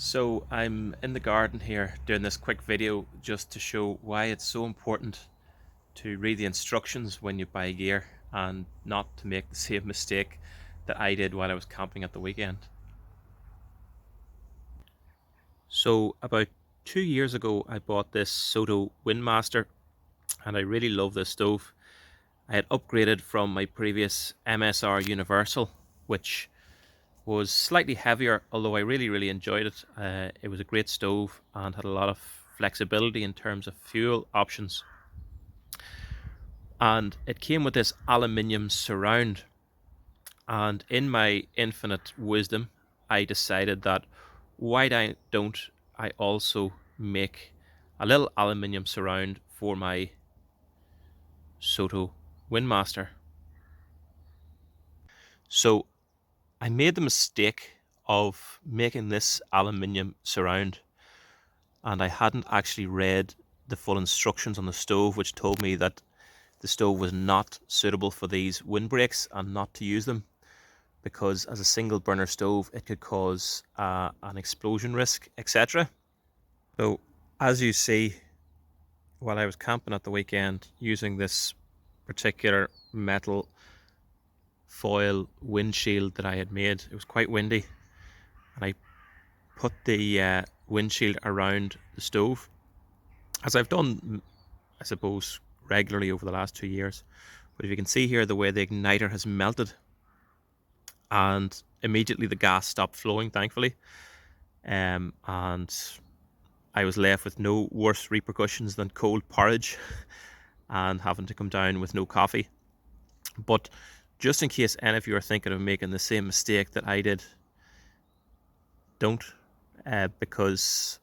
So I'm in the garden here doing this quick video just to show why it's so important to read the instructions when you buy gear and not to make the same mistake that I did while I was camping at the weekend. So about 2 years ago I bought this Soto Windmaster and I really love this stove. I had upgraded from my previous MSR Universal, which was slightly heavier, although I really enjoyed it. It was a great stove and had a lot of flexibility in terms of fuel options. And it came with this aluminium surround. And in my infinite wisdom, I decided that don't I also make a little aluminium surround for my Soto Windmaster. So I made the mistake of making this aluminium surround, and I hadn't actually read the full instructions on the stove, which told me that the stove was not suitable for these windbreaks and not to use them because as a single burner stove it could cause an explosion risk, etc. So as you see, while I was camping at the weekend using this particular metal foil windshield that I had made, it was quite windy, and I put the windshield around the stove, as I've done, I suppose, regularly over the last 2 years. But if you can see here, the way the igniter has melted, and immediately the gas stopped flowing, thankfully, and I was left with no worse repercussions than cold porridge and having to come down with no coffee. But just in case any of you are thinking of making the same mistake that I did, don't, because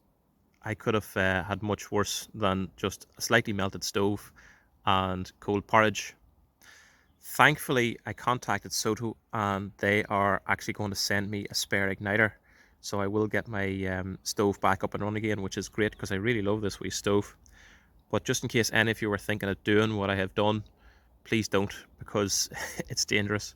I could have had much worse than just a slightly melted stove and cold porridge. Thankfully, I contacted Soto and they are actually going to send me a spare igniter. So I will get my stove back up and running again, which is great because I really love this wee stove. But just in case any of you were thinking of doing what I have done, please don't, because it's dangerous.